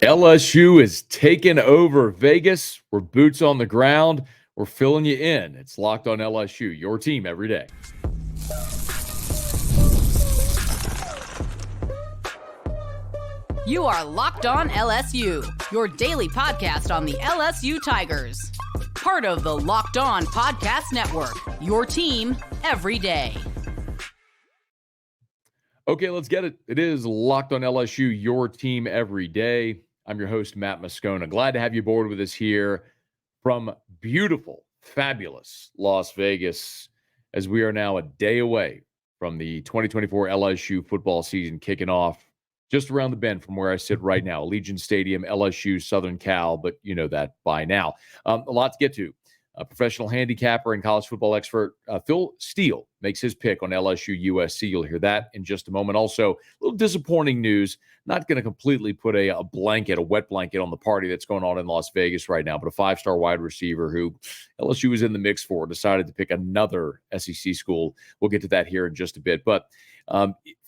LSU is taking over Vegas. We're boots on the ground. We're filling you in. It's Locked on LSU, your team every day. You are Locked on LSU, your daily podcast on the LSU Tigers. Part of the Locked On Podcast Network, your team every day. Okay, let's get it. It is Locked on LSU, your team every day. I'm your host, Matt Moscona. Glad to have you aboard with us here from beautiful, fabulous Las Vegas, as we are now a day away from the 2024 LSU football season kicking off just around the bend from where I sit right now. Allegiant Stadium, LSU, Southern Cal, but you know that by now. A lot to get to. Professional handicapper and college football expert Phil Steele makes his pick on LSU-USC. You'll hear that in just a moment. Also, a little disappointing news. Not going to completely put a wet blanket on the party that's going on in Las Vegas right now, but a five-star wide receiver who LSU was in the mix for decided to pick another SEC school. We'll get to that here in just a bit. But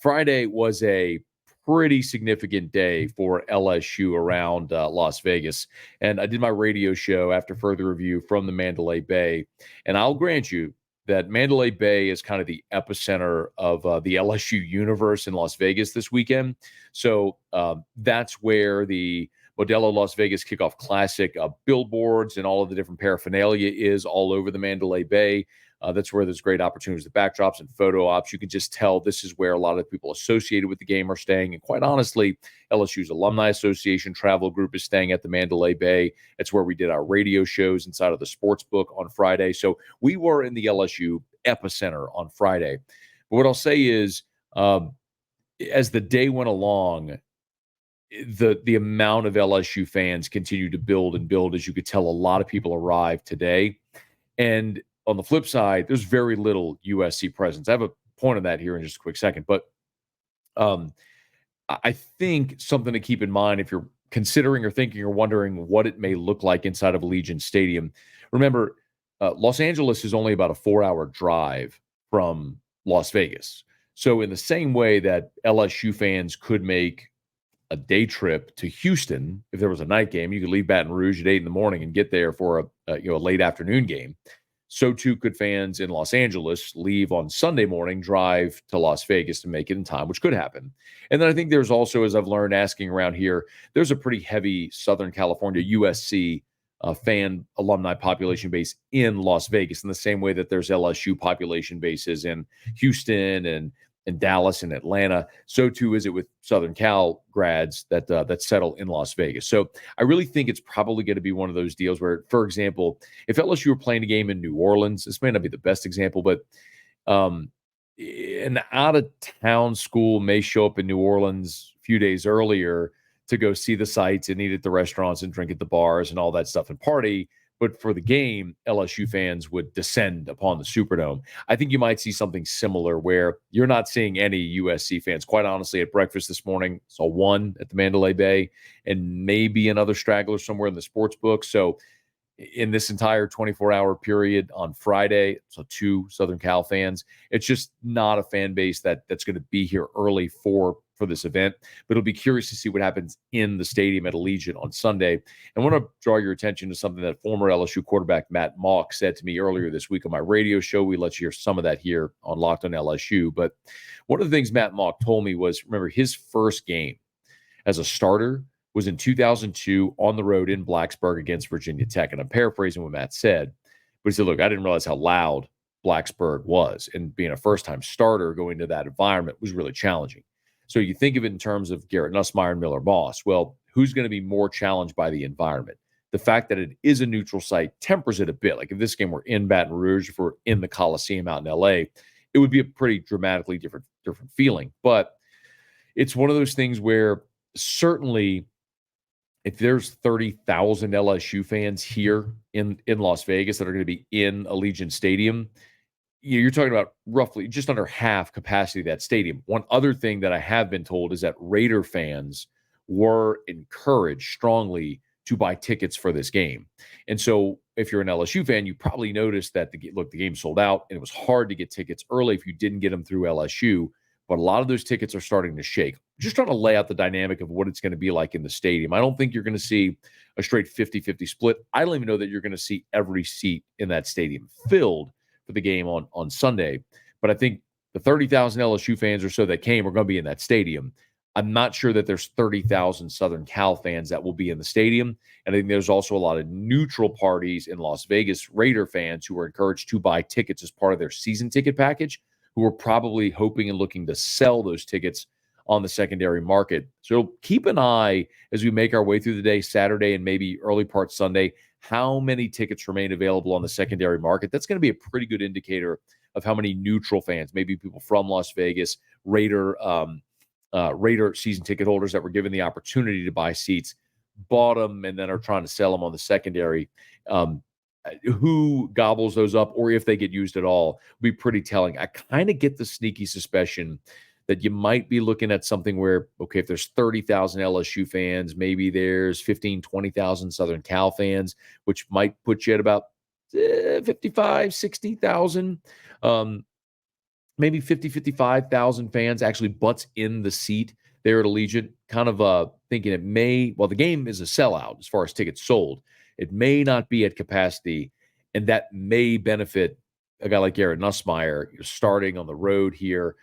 Friday was a pretty significant day for LSU around Las Vegas. And I did my radio show after further review from the Mandalay Bay. And I'll grant you that Mandalay Bay is kind of the epicenter of the LSU universe in Las Vegas this weekend. So that's where the Modelo Las Vegas Kickoff Classic billboards and all of the different paraphernalia is all over the Mandalay Bay. That's where there's great opportunities, the backdrops and photo ops. You can just tell this is where a lot of people associated with the game are staying. And quite honestly, LSU's Alumni Association travel group is staying at the Mandalay Bay. It's where we did our radio shows inside of the sports book on Friday. So we were in the LSU epicenter on Friday. But what I'll say is, as the day went along, the amount of LSU fans continued to build and build. As you could tell, a lot of people arrived today. And on the flip side, there's very little USC presence. I have a point on that here in just a quick second. But I think something to keep in mind if you're considering or thinking or wondering what it may look like inside of Allegiant Stadium. Remember, Los Angeles is only about a 4-hour drive from Las Vegas. So in the same way that LSU fans could make a day trip to Houston, if there was a night game, you could leave Baton Rouge at 8 in the morning and get there for a late afternoon game. So too could fans in Los Angeles leave on Sunday morning, drive to Las Vegas to make it in time, which could happen. And then I think there's also, as I've learned asking around here, there's a pretty heavy Southern California USC fan alumni population base in Las Vegas in the same way that there's LSU population bases in Houston and Dallas and Atlanta. So too is it with Southern Cal grads that settle in Las Vegas. So I really think it's probably going to be one of those deals where, for example, if LSU were playing a game in New Orleans, this may not be the best example, but an out-of-town school may show up in New Orleans a few days earlier to go see the sights and eat at the restaurants and drink at the bars and all that stuff and party. But for the game, LSU fans would descend upon the Superdome. I think you might see something similar where you're not seeing any USC fans. Quite honestly, at breakfast this morning, saw one at the Mandalay Bay and maybe another straggler somewhere in the sports book. So in this entire 24-hour period on Friday, so 2 Southern Cal fans, it's just not a fan base that's going to be here early for this event. But it'll be curious to see what happens in the stadium at Allegiant on Sunday. I want to draw your attention to something that former LSU quarterback Matt Mock said to me earlier this week on my radio show. We let you hear some of that here on Locked on LSU. But one of the things Matt Mock told me was, remember, his first game as a starter was in 2002 on the road in Blacksburg against Virginia Tech. And I'm paraphrasing what Matt said, but he said, look, I didn't realize how loud Blacksburg was. And being a first-time starter going to that environment was really challenging. So you think of it in terms of Garrett Nussmeier and Miller Moss. Well, who's going to be more challenged by the environment? The fact that it is a neutral site tempers it a bit. Like if this game were in Baton Rouge, if we're in the Coliseum out in LA, it would be a pretty dramatically different feeling. But it's one of those things where certainly if there's 30,000 LSU fans here in Las Vegas that are going to be in Allegiant Stadium, you're talking about roughly just under half capacity of that stadium. One other thing that I have been told is that Raider fans were encouraged strongly to buy tickets for this game. And so if you're an LSU fan, you probably noticed that the game sold out and it was hard to get tickets early if you didn't get them through LSU. but a lot of those tickets are starting to shake. Just trying to lay out the dynamic of what it's going to be like in the stadium. I don't think you're going to see a straight 50-50 split. I don't even know that you're going to see every seat in that stadium filled for the game on Sunday. But I think the 30,000 LSU fans or so that came are going to be in that stadium. I'm not sure that there's 30,000 Southern Cal fans that will be in the stadium. And I think there's also a lot of neutral parties in Las Vegas, Raider fans who are encouraged to buy tickets as part of their season ticket package, who are probably hoping and looking to sell those tickets on the secondary market. So keep an eye as we make our way through the day, Saturday and maybe early part Sunday, how many tickets remain available on the secondary market. That's going to be a pretty good indicator of how many neutral fans, maybe people from Las Vegas, Raider season ticket holders that were given the opportunity to buy seats, bought them and then are trying to sell them on the secondary. Who gobbles those up, or if they get used at all, will be pretty telling. I kind of get the sneaky suspicion that you might be looking at something where, okay, if there's 30,000 LSU fans, maybe there's 15, 20,000 Southern Cal fans, which might put you at about 55, 60,000. Maybe 50, 55,000 fans actually butts in the seat there at Allegiant, kind of thinking it may, well, the game is a sellout as far as tickets sold. It may not be at capacity, and that may benefit a guy like Garrett Nussmeier starting on the road here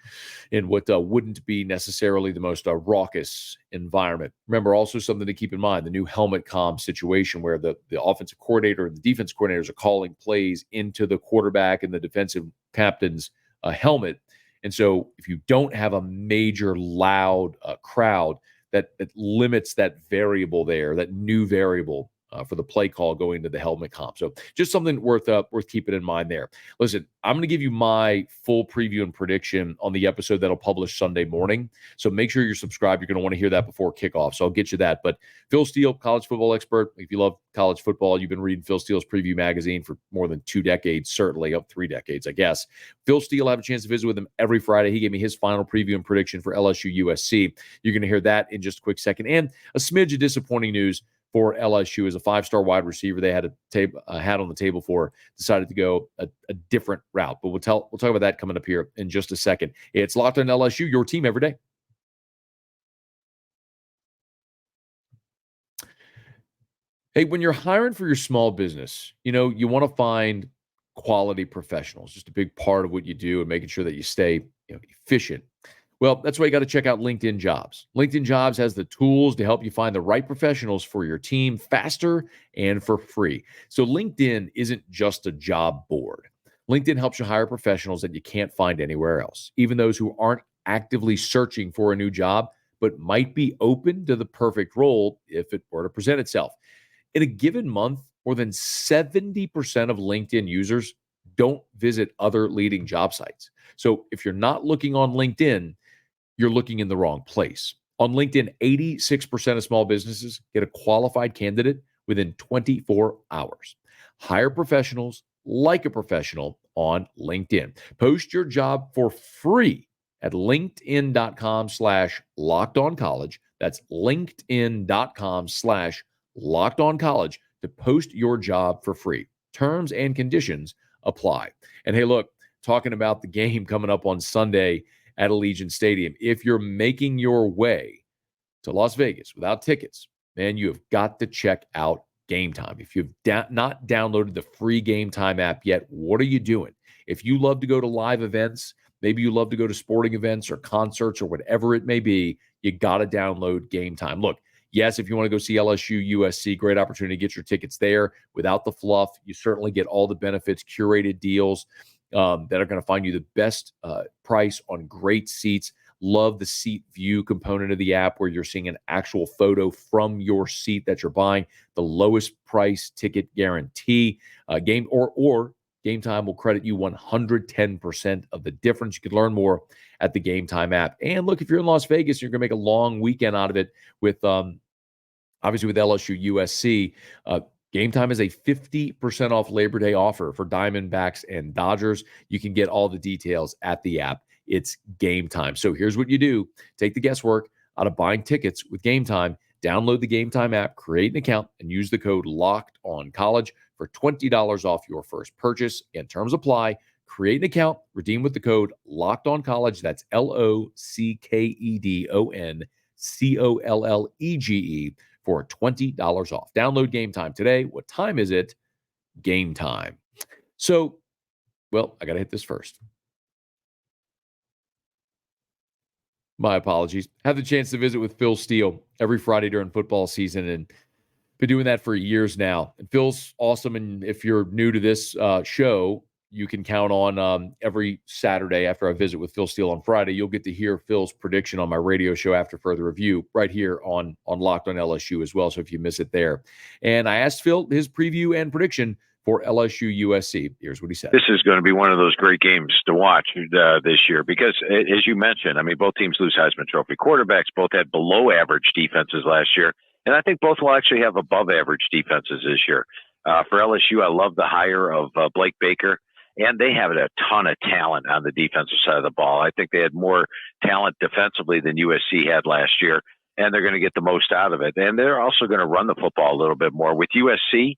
in what wouldn't be necessarily the most raucous environment. Remember, also something to keep in mind, the new helmet comm situation where the offensive coordinator and the defense coordinators are calling plays into the quarterback and the defensive captain's helmet. And so if you don't have a major loud crowd, that limits that variable there, that new variable for the play call going to the helmet comp. So just something worth keeping in mind there. Listen, I'm going to give you my full preview and prediction on the episode that'll publish Sunday morning. So make sure you're subscribed. You're going to want to hear that before kickoff. So I'll get you that. But Phil Steele, college football expert. If you love college football, you've been reading Phil Steele's preview magazine for more than 2 decades, certainly up 3 decades, I guess. Phil Steele, I have a chance to visit with him every Friday. He gave me his final preview and prediction for LSU-USC. You're going to hear that in just a quick second. And a smidge of disappointing news for LSU as a 5-star wide receiver they had a hat on the table for, decided to go a different route. But we'll talk about that coming up here in just a second. It's Locked on LSU, your team every day. Hey, when you're hiring for your small business, you want to find quality professionals. Just a big part of what you do and making sure that you stay efficient. Well, that's why you got to check out LinkedIn Jobs. LinkedIn Jobs has the tools to help you find the right professionals for your team faster and for free. So LinkedIn isn't just a job board. LinkedIn helps you hire professionals that you can't find anywhere else, even those who aren't actively searching for a new job, but might be open to the perfect role if it were to present itself. In a given month, more than 70% of LinkedIn users don't visit other leading job sites. So if you're not looking on LinkedIn, you're looking in the wrong place. On LinkedIn, 86% of small businesses get a qualified candidate within 24 hours. Hire professionals like a professional on LinkedIn. Post your job for free at linkedin.com/lockedoncollege. That's linkedin.com/lockedoncollege to post your job for free. Terms and conditions apply. And hey, look, talking about the game coming up on Sunday at Allegiant Stadium. If you're making your way to Las Vegas without tickets, man, you have got to check out Game Time. If you've not downloaded the free Game Time app yet, what are you doing? If you love to go to live events, maybe you love to go to sporting events or concerts or whatever it may be, you got to download Game Time. Look, yes, if you want to go see LSU-USC, great opportunity to get your tickets there without the fluff. You certainly get all the benefits, curated deals that are going to find you the best price on great seats. Love the seat view component of the app where you're seeing an actual photo from your seat that you're buying. The lowest price ticket guarantee. Game Time will credit you 110% of the difference. You can learn more at the Game Time app. And look, if you're in Las Vegas, you're going to make a long weekend out of it with obviously with LSU-USC. Game Time is a 50% off Labor Day offer for Diamondbacks and Dodgers. You can get all the details at the app. It's Game Time. So here's what you do. Take the guesswork out of buying tickets with Game Time. Download the Game Time app, create an account, and use the code LOCKEDONCollege for $20 off your first purchase. And terms apply. create an account, redeem with the code Locked On College. That's LOCKEDONCOLLEGE for $20 off. Download Game Time today. What time is it? Game time. So, well, I got to hit this first. My apologies. Have the chance to visit with Phil Steele every Friday during football season, and been doing that for years now. And Phil's awesome. And if you're new to this show, you can count on every Saturday after I visit with Phil Steele on Friday, you'll get to hear Phil's prediction on my radio show after further review right here on Locked on LSU as well. So if you miss it there. And I asked Phil his preview and prediction for LSU-USC. Here's what he said. This is going to be one of those great games to watch this year because, as you mentioned, I mean, both teams lose Heisman Trophy quarterbacks. Both had below-average defenses last year, and I think both will actually have above-average defenses this year. For LSU, I love the hire of Blake Baker, and they have a ton of talent on the defensive side of the ball. I think they had more talent defensively than USC had last year, and they're going to get the most out of it. And they're also going to run the football a little bit more. With USC,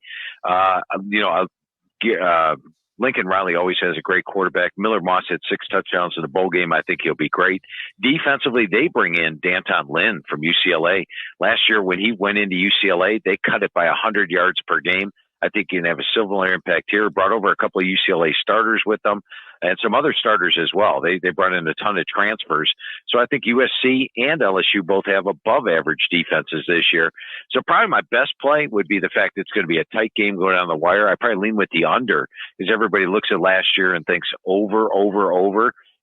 Lincoln Riley always has a great quarterback. Miller Moss had 6 touchdowns in the bowl game. I think he'll be great. Defensively, they bring in Danton Lynn from UCLA. Last year when he went into UCLA, they cut it by 100 yards per game. I think he can have a similar impact here. Brought over a couple of UCLA starters with them and some other starters as well. They brought in a ton of transfers. So I think USC and LSU both have above average defenses this year. So probably my best play would be the fact that it's going to be a tight game going down the wire. I probably lean with the under because everybody looks at last year and thinks over.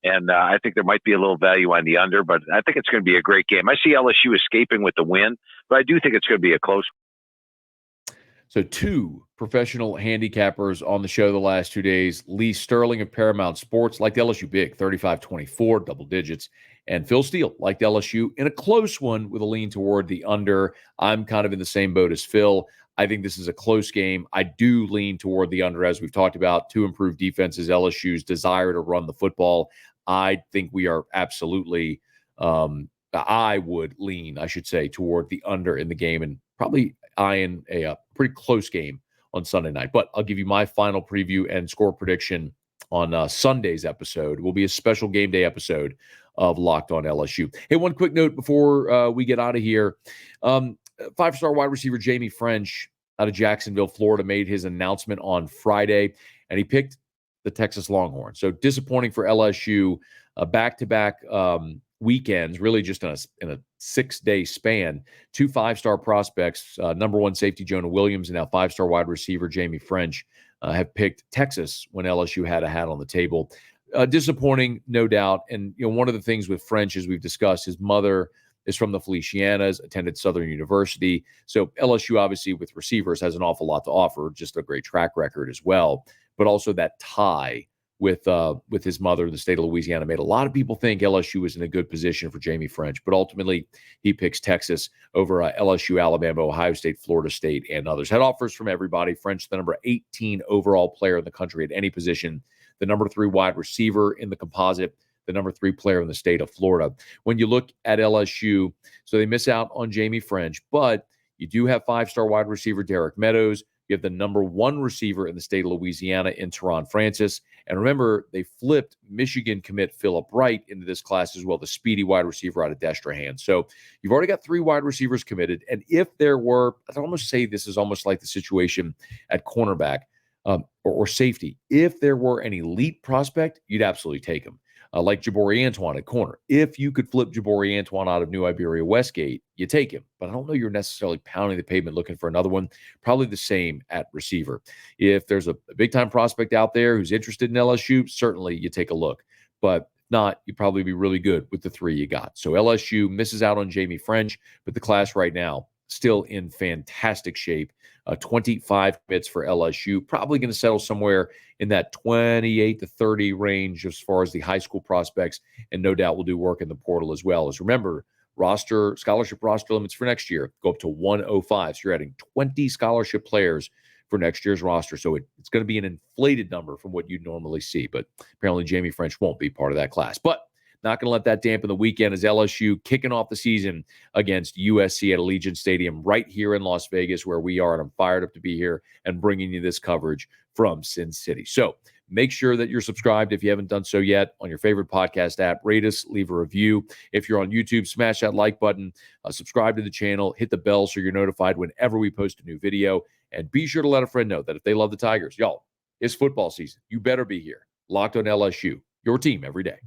And I think there might be a little value on the under, but I think it's going to be a great game. I see LSU escaping with the win, but I do think it's going to be a close one. So 2 professional handicappers on the show the last 2 days. Lee Sterling of Paramount Sports liked LSU big, 35-24, double digits. And Phil Steele liked LSU in a close one with a lean toward the under. I'm kind of in the same boat as Phil. I think this is a close game. I do lean toward the under, as we've talked about. 2 improved defenses, LSU's desire to run the football. I think we are absolutely I would lean, I should say, toward the under in the game and probably eyeing a pretty close game on Sunday night. But I'll give you my final preview and score prediction on Sunday's episode. It will be a special game day episode of Locked on LSU. Hey, one quick note before we get out of here. 5-star wide receiver Jaime Ffrench out of Jacksonville, Florida, made his announcement on Friday, and he picked the Texas Longhorns. So disappointing for LSU, back-to-back weekends, really just in a 6-day span. 2 5-star prospects, number 1 safety Jonah Williams and now 5-star wide receiver Jaime Ffrench have picked Texas when LSU had a hat on the table. Disappointing, no doubt. And one of the things with Ffrench, as we've discussed, his mother is from the Felicianas, attended Southern University. So LSU, obviously, with receivers, has an awful lot to offer, just a great track record as well. But also that tie with his mother in the state of Louisiana made a lot of people think LSU was in a good position for Jaime Ffrench, but ultimately he picks Texas over LSU, Alabama, Ohio State, Florida State, and others. Had offers from everybody. Ffrench, the number 18 overall player in the country at any position, the number 3 wide receiver in the composite, the number 3 player in the state of Florida. When you look at LSU, so they miss out on Jaime Ffrench, but you do have 5-star wide receiver Derek Meadows. You have the number 1 receiver in the state of Louisiana in Teron Francis. And remember, they flipped Michigan commit Phillip Wright into this class as well, the speedy wide receiver out of Destrehan. So you've already got 3 wide receivers committed. And if there were, I'd almost say this is almost like the situation at cornerback or safety. If there were an elite prospect, you'd absolutely take him. Like Jabari Antoine at corner. If you could flip Jabari Antoine out of New Iberia Westgate, you take him. But I don't know you're necessarily pounding the pavement looking for another one. Probably the same at receiver. If there's a big-time prospect out there who's interested in LSU, certainly you take a look. But if not, you'd probably be really good with the 3 you got. So LSU misses out on Jaime Ffrench, but the class right now still in fantastic shape. 25 commits for LSU, probably going to settle somewhere in that 28 to 30 range as far as the high school prospects, and no doubt will do work in the portal as well. As remember, scholarship roster limits for next year go up to 105. So you're adding 20 scholarship players for next year's roster. So it's going to be an inflated number from what you'd normally see. But apparently Jaime Ffrench won't be part of that class. But not going to let that dampen the weekend as LSU kicking off the season against USC at Allegiant Stadium right here in Las Vegas where we are. And I'm fired up to be here and bringing you this coverage from Sin City. So Make sure that you're subscribed if you haven't done so yet on your favorite podcast app. Rate us, leave a review. If you're on YouTube, smash that like button, subscribe to the channel, hit the bell so you're notified whenever we post a new video. And be sure to let a friend know that if they love the Tigers, y'all, it's football season. You better be here. Locked on LSU, your team every day.